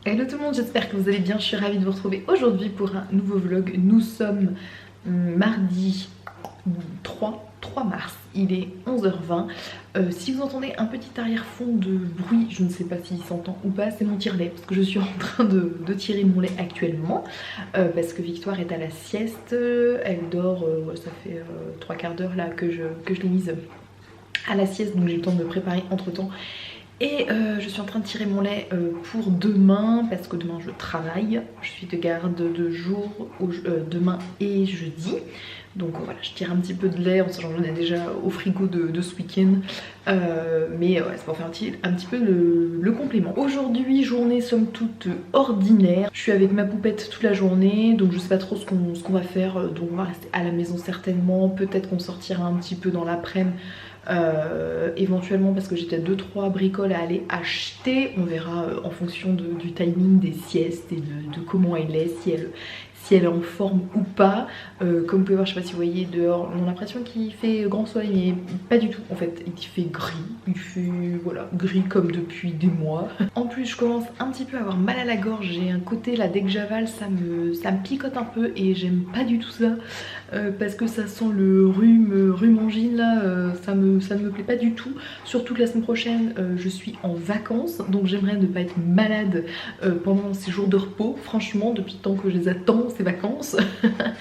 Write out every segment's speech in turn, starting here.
Hello tout le monde, j'espère que vous allez bien, je suis ravie de vous retrouver aujourd'hui pour un nouveau vlog. Nous sommes mardi 3 mars, il est 11h20. Si vous entendez un petit arrière-fond de bruit, je ne sais pas s'il s'entend ou pas, c'est mon tire-lait parce que je suis en train de tirer mon lait actuellement parce que Victoire est à la sieste, elle dort, ça fait 3/4 d'heure là que je l'ai mise à la sieste, donc j'ai le temps de me préparer entre temps. Et je suis en train de tirer mon lait pour demain parce que demain je travaille. Je suis de garde de jour demain et jeudi. Donc voilà, je tire un petit peu de lait, j'en ai déjà au frigo de ce week-end. Mais ouais, c'est pour faire un petit peu le complément. Aujourd'hui, journée somme toute ordinaire. Je suis avec ma poupette toute la journée, donc je sais pas trop ce qu'on va faire. Donc on va rester à la maison certainement. Peut-être qu'on sortira un petit peu dans l'après-midi. Éventuellement parce que j'ai peut-être 2-3 bricoles à aller acheter. On verra en fonction du timing des siestes et de comment elle est, si elle est en forme ou pas. Comme vous pouvez voir, je sais pas si vous voyez dehors, on a l'impression qu'il fait grand soleil mais pas du tout en fait. Il fait gris, il fait voilà, gris comme depuis des mois. En plus je commence un petit peu à avoir mal à la gorge. J'ai un côté là, dès que j'avale ça me picote un peu et j'aime pas du tout ça. Parce que ça sent le rhume angine là, ça ne me plaît pas du tout. Surtout que la semaine prochaine je suis en vacances, donc j'aimerais ne pas être malade pendant ces jours de repos. Franchement, depuis le temps que je les attends ces vacances.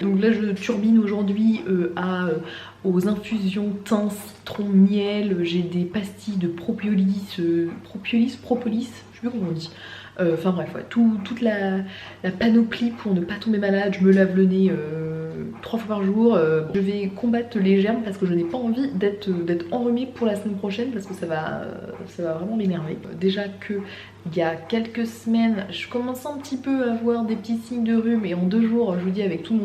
Donc là je turbine aujourd'hui aux infusions thym, citron, miel. J'ai des pastilles de propolis, propolis, je sais plus comment on dit. Enfin bref, ouais, toute la panoplie pour ne pas tomber malade. Je me lave le nez 3 fois par jour. Je vais combattre les germes parce que je n'ai pas envie d'être enrhumée pour la semaine prochaine parce que ça va vraiment m'énerver. Déjà que il y a quelques semaines, je commençais un petit peu à avoir des petits signes de rhume et en 2 jours, je vous dis, avec tout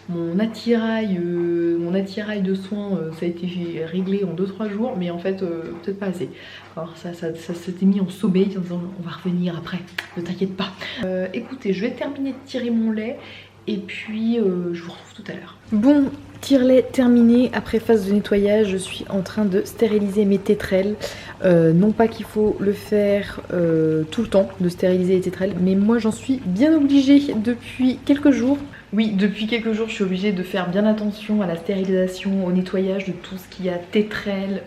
mon attirail de soins, ça a été réglé en 2-3 jours, mais en fait peut-être pas assez. Alors ça s'était mis en sommeil en disant on va revenir après, ne t'inquiète pas. Écoutez, je vais terminer de tirer mon lait et puis je vous retrouve tout à l'heure. Bon, tire-lait terminé. Après phase de nettoyage, je suis en train de stériliser mes tétrelles. Non pas qu'il faut le faire tout le temps, de stériliser les tétrelles, mais moi j'en suis bien obligée depuis quelques jours. Oui, depuis quelques jours je suis obligée de faire bien attention à la stérilisation, au nettoyage de tout ce qui a tétrelles,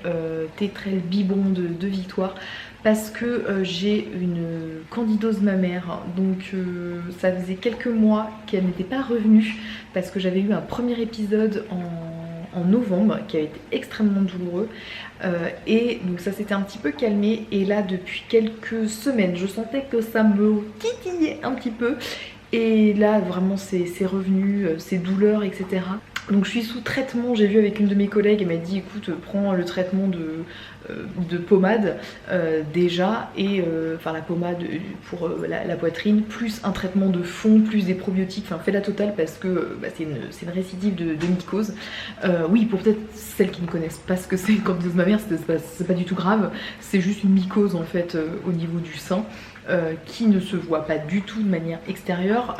biberon de Victoire. Parce que j'ai une candidose mammaire, donc ça faisait quelques mois qu'elle n'était pas revenue parce que j'avais eu un premier épisode en novembre qui avait été extrêmement douloureux et donc ça s'était un petit peu calmé et là depuis quelques semaines je sentais que ça me titillait un petit peu et là vraiment c'est revenu, ces douleurs etc. Donc je suis sous traitement, j'ai vu avec une de mes collègues, elle m'a dit écoute prends le traitement de pommade déjà et enfin la pommade pour la poitrine plus un traitement de fond plus des probiotiques, enfin fais la totale parce que bah, c'est une récidive de mycose. Oui, pour peut-être celles qui ne connaissent pas ce que c'est une candidose mammaire, c'est pas du tout grave, c'est juste une mycose en fait au niveau du sein. Qui ne se voit pas du tout de manière extérieure,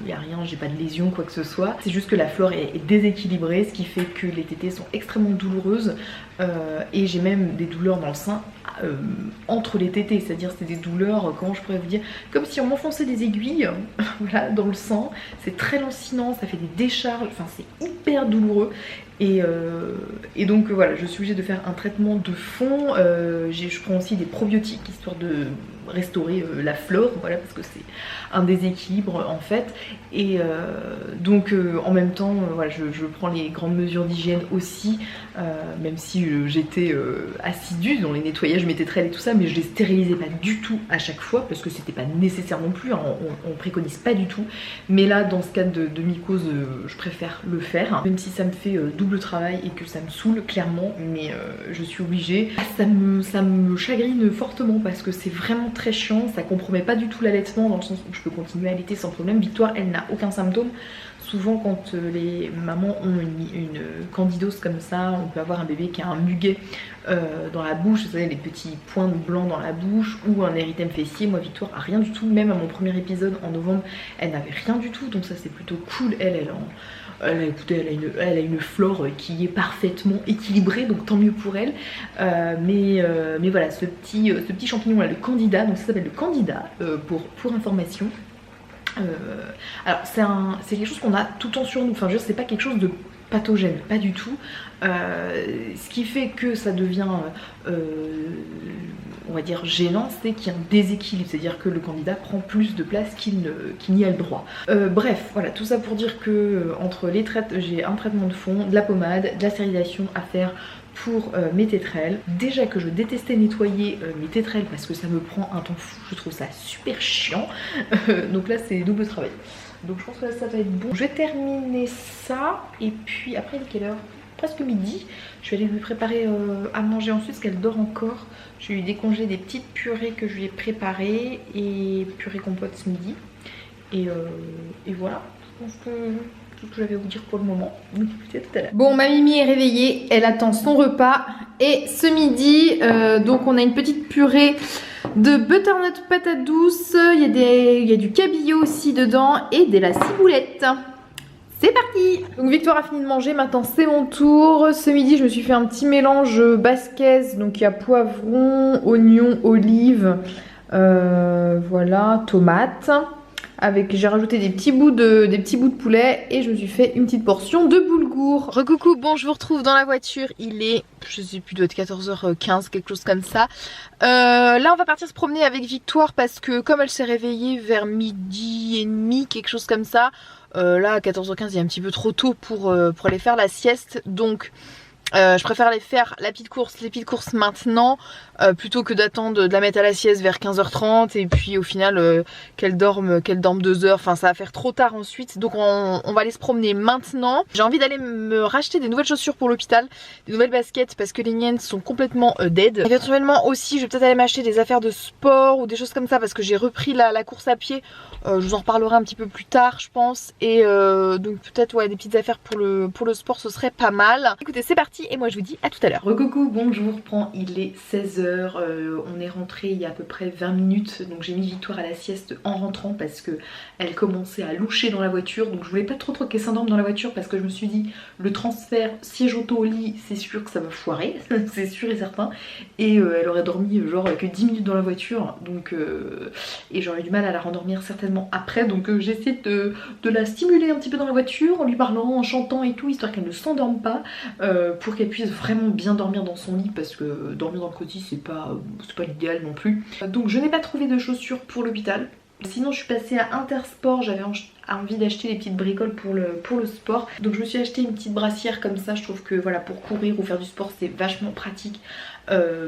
il n'y a rien, j'ai pas de lésion quoi que ce soit, c'est juste que la flore est déséquilibrée, ce qui fait que les tétées sont extrêmement douloureuses et j'ai même des douleurs dans le sein entre les tétées, c'est-à-dire c'est des douleurs, comment je pourrais vous dire, comme si on m'enfonçait des aiguilles voilà, dans le sang, c'est très lancinant, ça fait des décharges, enfin c'est hyper douloureux. Et donc voilà, je suis obligée de faire un traitement de fond. Je prends aussi des probiotiques histoire de restaurer la flore, voilà, parce que c'est un déséquilibre en fait. Et donc en même temps, voilà, je prends les grandes mesures d'hygiène aussi, même si j'étais assidue dans les nettoyages, mes tétrelles et tout ça, mais je les stérilisais pas du tout à chaque fois parce que c'était pas nécessaire non plus, hein, on préconise pas du tout. Mais là, dans ce cas de mycose, je préfère le faire, même si ça me fait double travail et que ça me saoule clairement, mais je suis obligée. Ça me chagrine fortement parce que c'est vraiment très chiant, ça compromet pas du tout l'allaitement dans le sens où je peux continuer à allaiter sans problème. Victoire, elle n'a aucun symptôme, souvent quand les mamans ont une candidose comme ça, on peut avoir un bébé qui a un muguet dans la bouche, vous savez les petits points blancs dans la bouche, ou un érythème fessier. Moi Victoire a rien du tout, même à mon premier épisode en novembre elle n'avait rien du tout, donc ça c'est plutôt cool. Écoutez, elle a une flore qui est parfaitement équilibrée, donc tant mieux pour elle. Mais voilà, ce petit champignon là, le candida, donc ça s'appelle le candida pour information. Alors c'est quelque chose qu'on a tout le temps sur nous, enfin je veux dire, c'est pas quelque chose de pathogène, pas du tout. Ce qui fait que ça devient on va dire gênant, c'est qu'il y a un déséquilibre, c'est-à-dire que le candidat prend plus de place qu'il n'y a le droit. Bref, voilà, tout ça pour dire que entre les traitements, j'ai un traitement de fond, de la pommade, de la stérilisation à faire pour mes tétrelles. Déjà que je détestais nettoyer mes tétrelles parce que ça me prend un temps fou, je trouve ça super chiant. Donc là c'est double travail. Donc je pense que ça va être bon. Je vais terminer ça et puis après il est quelle heure? Presque midi. Je vais aller lui préparer à manger ensuite parce qu'elle dort encore. Je vais lui décongeler des petites purées que je lui ai préparées et purée compote ce midi. Et voilà, je pense que tout ce que j'avais à vous dire pour le moment. Donc écoutez, à tout à l'heure. Bon, ma Mimi est réveillée, elle attend son repas. Et ce midi, donc on a une petite purée de butternut patate douce. Il y a du cabillaud aussi dedans et de la ciboulette. C'est parti! Donc Victoire a fini de manger, maintenant c'est mon tour. Ce midi je me suis fait un petit mélange basquez, donc il y a poivron, oignon, olive, voilà, tomate. J'ai rajouté des petits bouts de poulet et je me suis fait une petite portion de boulgour. Recoucou, bon je vous retrouve dans la voiture, il est, je sais plus, doit être 14h15, quelque chose comme ça. Là on va partir se promener avec Victoire parce que comme elle s'est réveillée vers midi et demi, quelque chose comme ça, là à 14h15 il est un petit peu trop tôt pour aller faire la sieste, donc je préfère les faire les petites courses maintenant plutôt que d'attendre de la mettre à la sieste vers 15h30 et puis au final qu'elle dorme 2 heures, enfin ça va faire trop tard ensuite. Donc on va aller se promener maintenant. J'ai envie d'aller me racheter des nouvelles chaussures pour l'hôpital, des nouvelles baskets parce que les miennes sont complètement dead. Éventuellement aussi je vais peut-être aller m'acheter des affaires de sport ou des choses comme ça parce que j'ai repris la course à pied. Je vous en reparlerai un petit peu plus tard je pense, et donc peut-être ouais, des petites affaires pour le sport, ce serait pas mal. Écoutez, c'est parti et moi je vous dis à tout à l'heure. Recoucou, bon je vous reprends, il est 16h, on est rentré il y a à peu près 20 minutes, donc j'ai mis Victoire à la sieste en rentrant parce que elle commençait à loucher dans la voiture, donc je voulais pas trop qu'elle s'endorme dans la voiture parce que je me suis dit le transfert siège auto au lit c'est sûr que ça va foirer, c'est sûr et certain, et elle aurait dormi genre que 10 minutes dans la voiture, donc et j'aurais eu du mal à la rendormir certainement après, donc j'ai essayé de la stimuler un petit peu dans la voiture en lui parlant, en chantant et tout, histoire qu'elle ne s'endorme pas, pour qu'elle puisse vraiment bien dormir dans son lit parce que dormir dans le cottage c'est pas l'idéal non plus. Donc je n'ai pas trouvé de chaussures pour l'hôpital. Sinon je suis passée à Intersport, j'avais envie d'acheter des petites bricoles pour le sport. Donc je me suis acheté une petite brassière comme ça, je trouve que voilà pour courir ou faire du sport c'est vachement pratique.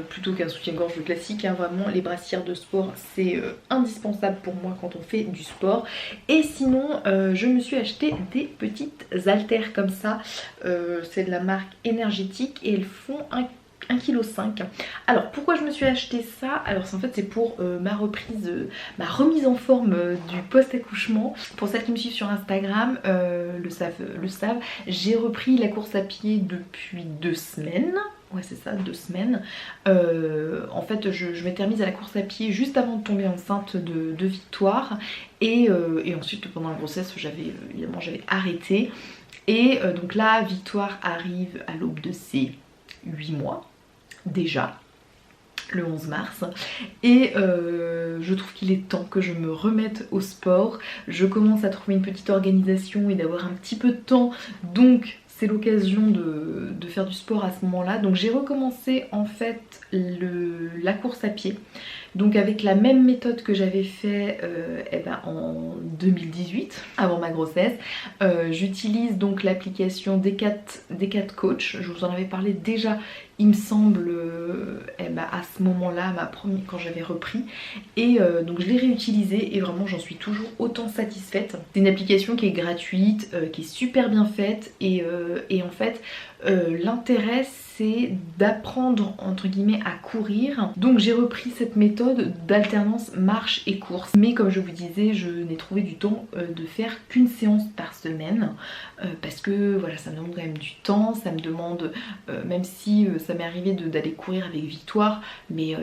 Plutôt qu'un soutien-gorge classique, hein, vraiment les brassières de sport c'est indispensable pour moi quand on fait du sport. Et sinon je me suis acheté des petites haltères comme ça, c'est de la marque énergétique et elles font 1,5 kg. Alors pourquoi je me suis acheté ça? Alors en fait c'est pour ma remise en forme du post-accouchement. Pour celles qui me suivent sur Instagram le savent, j'ai repris la course à pied depuis 2 semaines. Ouais c'est ça, 2 semaines. En fait je m'étais remise à la course à pied juste avant de tomber enceinte de Victoire. Et ensuite pendant la grossesse j'avais arrêté. Et donc là Victoire arrive à l'aube de ses 8 mois déjà, le 11 mars, et je trouve qu'il est temps que je me remette au sport. Je commence à trouver une petite organisation et d'avoir un petit peu de temps, donc c'est l'occasion de faire du sport à ce moment là. Donc j'ai recommencé en fait la course à pied, donc avec la même méthode que j'avais fait en 2018 avant ma grossesse. J'utilise donc l'application D4 Coach, je vous en avais parlé déjà il me semble, à ce moment-là, quand j'avais repris. Et donc je l'ai réutilisé et vraiment j'en suis toujours autant satisfaite. C'est une application qui est gratuite, qui est super bien faite et en fait l'intérêt c'est d'apprendre entre guillemets à courir. Donc j'ai repris cette méthode d'alternance marche et course. Mais comme je vous disais, je n'ai trouvé du temps de faire qu'une séance par semaine parce que voilà, ça me demande quand même du temps, ça me demande, même si ça m'est arrivé d'aller courir avec Victoire, mais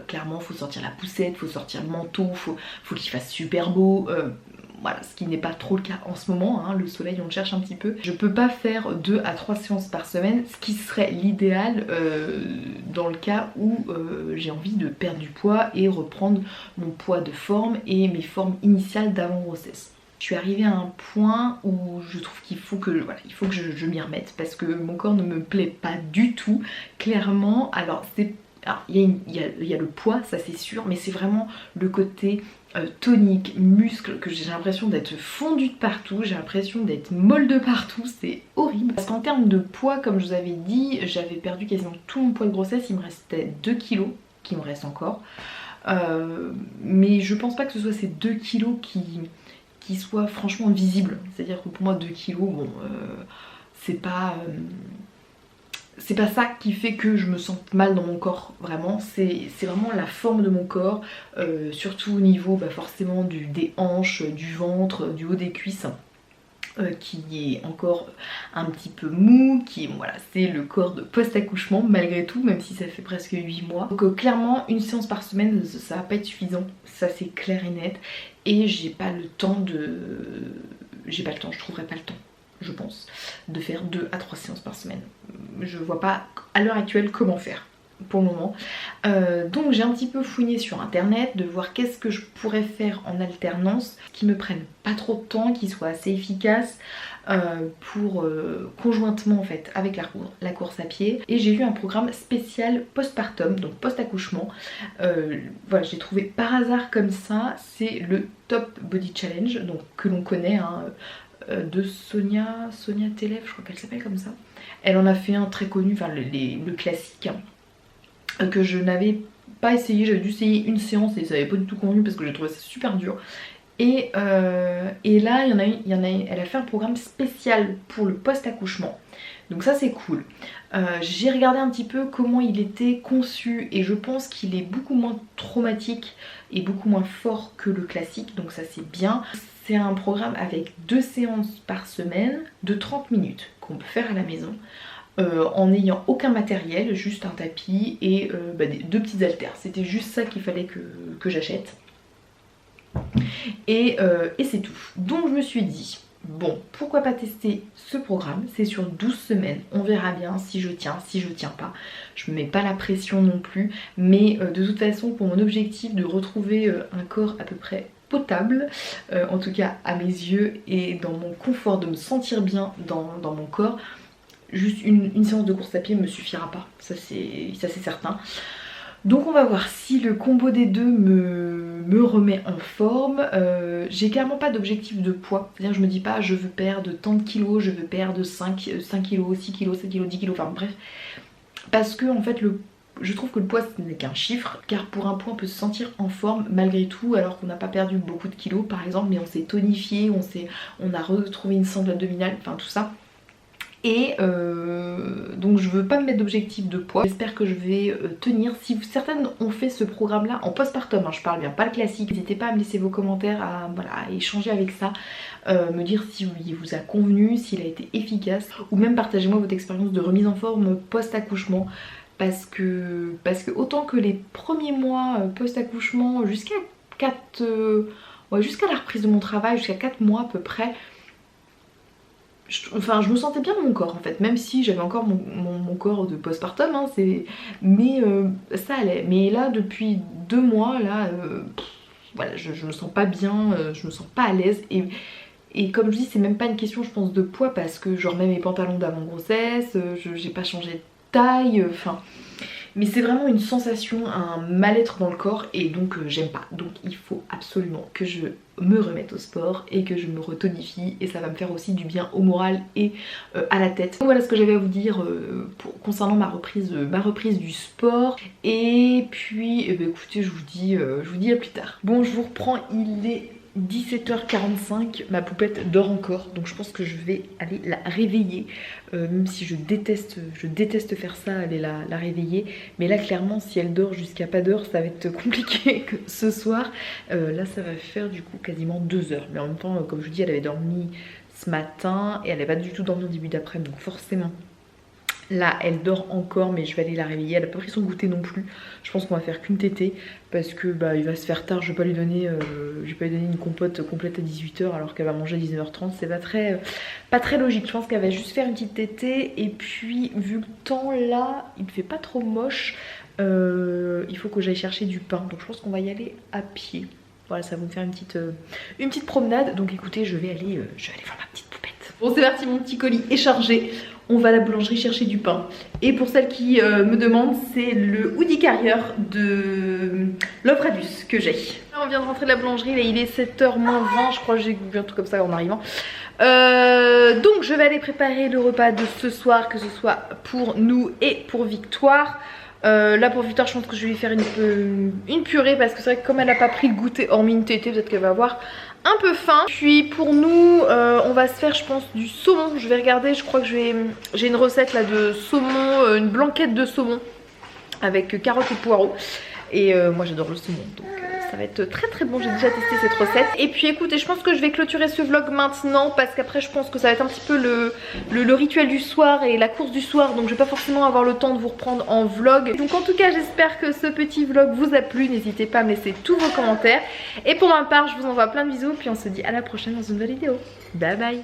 clairement faut sortir la poussette, faut sortir le manteau, faut qu'il fasse super beau. Voilà, ce qui n'est pas trop le cas en ce moment, hein, le soleil on le cherche un petit peu. Je peux pas faire 2 à 3 séances par semaine, ce qui serait l'idéal dans le cas où j'ai envie de perdre du poids et reprendre mon poids de forme et mes formes initiales d'avant grossesse. Je suis arrivée à un point où je trouve qu'il faut que, voilà, je m'y remette parce que mon corps ne me plaît pas du tout, clairement. Alors il y a le poids, ça c'est sûr, mais c'est vraiment le côté tonique, muscle, que j'ai l'impression d'être fondue de partout, j'ai l'impression d'être molle de partout, c'est horrible. Parce qu'en termes de poids, comme je vous avais dit, j'avais perdu quasiment tout mon poids de grossesse, il me restait 2 kilos, qui me reste encore. Mais je pense pas que ce soit ces 2 kilos qui soient franchement visibles. C'est-à-dire que pour moi 2 kilos, bon, c'est pas ça qui fait que je me sens mal dans mon corps, vraiment. C'est vraiment la forme de mon corps, surtout au niveau forcément des hanches, du ventre, du haut des cuisses. Qui est encore un petit peu mou, voilà, c'est le corps de post-accouchement malgré tout, même si ça fait presque 8 mois. Donc clairement une séance par semaine ça va pas être suffisant, ça c'est clair et net, et j'ai pas le temps, je trouverai pas le temps, je pense, de faire 2 à 3 séances par semaine. Je vois pas à l'heure actuelle comment faire pour le moment. Donc j'ai un petit peu fouiné sur internet de voir qu'est-ce que je pourrais faire en alternance qui me prenne pas trop de temps, qui soit assez efficace pour conjointement en fait avec la course à pied. Et j'ai vu un programme spécial postpartum, donc post-accouchement. Voilà, j'ai trouvé par hasard comme ça, c'est le Top Body Challenge, donc que l'on connaît, hein, de Sonia Telev, je crois qu'elle s'appelle comme ça. Elle en a fait un très connu, enfin le classique, hein, que je n'avais pas essayé. J'avais dû essayer une séance et ça n'avait pas du tout convenu parce que j'ai trouvé ça super dur. Et là elle a fait un programme spécial pour le post-accouchement. Donc ça c'est cool. J'ai regardé un petit peu comment il était conçu et je pense qu'il est beaucoup moins traumatique et beaucoup moins fort que le classique, donc ça c'est bien. C'est un programme avec 2 séances par semaine de 30 minutes qu'on peut faire à la maison. En n'ayant aucun matériel, juste un tapis et 2 petites haltères. C'était juste ça qu'il fallait que j'achète. Et c'est tout. Donc je me suis dit, bon, pourquoi pas tester ce programme? C'est sur 12 semaines, on verra bien si je tiens pas. Je me mets pas la pression non plus, mais de toute façon pour mon objectif de retrouver un corps à peu près potable, en tout cas à mes yeux, et dans mon confort, de me sentir bien dans mon corps, juste une séance de course à pied me suffira pas, ça c'est certain. Donc on va voir si le combo des deux me remet en forme. J'ai clairement pas d'objectif de poids, c'est-à-dire je me dis pas je veux perdre tant de kilos, je veux perdre 5 kilos, 6 kilos, 7 kilos, 10 kilos, enfin bref. Parce que en fait je trouve que le poids ce n'est qu'un chiffre, car pour un poids on peut se sentir en forme malgré tout alors qu'on n'a pas perdu beaucoup de kilos par exemple, mais on s'est tonifié, on a retrouvé une sangle abdominale, enfin tout ça. Et donc je veux pas me mettre d'objectif de poids. J'espère que je vais tenir. Si certaines ont fait ce programme là en postpartum, hein, je parle bien, pas le classique, n'hésitez pas à me laisser vos commentaires, à échanger avec ça, me dire si il vous a convenu, s'il a été efficace, ou même partagez-moi votre expérience de remise en forme post-accouchement. Parce que autant que les premiers mois post-accouchement jusqu'à jusqu'à la reprise de mon travail, jusqu'à 4 mois à peu près, je me sentais bien dans mon corps en fait, même si j'avais encore mon corps de postpartum, hein, mais ça allait. Mais là depuis 2 mois, là, voilà, je me sens pas bien, je me sens pas à l'aise, et comme je dis, c'est même pas une question je pense de poids, parce que je remets mes pantalons d'avant grossesse, j'ai pas changé de taille, enfin mais c'est vraiment une sensation, un mal-être dans le corps et donc j'aime pas. Donc il faut absolument que je me remette au sport et que je me retonifie, et ça va me faire aussi du bien au moral et à la tête. Donc voilà ce que j'avais à vous dire concernant ma reprise du sport. Et puis bah, écoutez, je vous dis à plus tard. Bon, je vous reprends, il est 17h45, ma poupette dort encore, donc je pense que je vais aller la réveiller, même si je déteste faire ça, aller la réveiller, mais là clairement si elle dort jusqu'à pas d'heure ça va être compliqué que ce soir. Là ça va faire du coup quasiment 2 heures, mais en même temps comme je vous dis, elle avait dormi ce matin et elle n'avait pas du tout dormi au début d'après-midi, donc forcément là elle dort encore, mais je vais aller la réveiller. Elle a pas pris son goûter non plus. Je pense qu'on va faire qu'une tétée parce que bah il va se faire tard. Je vais pas lui donner une compote complète à 18 h alors qu'elle va manger à 19h30. C'est pas très logique. Je pense qu'elle va juste faire une petite tétée. Et puis vu le temps là, il ne fait pas trop moche. Il faut que j'aille chercher du pain. Donc je pense qu'on va y aller à pied. Voilà, ça va me faire une petite promenade. Donc écoutez, je vais aller voir ma petite poupette. Bon, c'est parti, mon petit colis est chargé. On va à la boulangerie chercher du pain. Et pour celle qui me demande, c'est le hoodie carrier de Love Radius que j'ai. Là, on vient de rentrer de la boulangerie, là il est 7h moins 20, je crois que j'ai vu un truc comme ça en arrivant. Donc je vais aller préparer le repas de ce soir, que ce soit pour nous et pour Victoire. Là pour Victoire, je pense que je vais lui faire une purée parce que c'est vrai que comme elle n'a pas pris le goûter hormis une tétée, peut-être qu'elle va avoir un peu faim. Puis pour nous on va se faire je pense du saumon. Je vais regarder, je crois que j'ai une recette là de saumon, une blanquette de saumon avec carottes et poireaux. Et moi j'adore le saumon, donc ça va être très très bon. J'ai déjà testé cette recette. Et puis écoutez, je pense que je vais clôturer ce vlog maintenant parce qu'après je pense que ça va être un petit peu le rituel du soir et la course du soir, donc je vais pas forcément avoir le temps de vous reprendre en vlog. Donc en tout cas j'espère que ce petit vlog vous a plu. N'hésitez pas à me laisser tous vos commentaires. Et pour ma part je vous envoie plein de bisous, puis on se dit à la prochaine dans une nouvelle vidéo. Bye bye.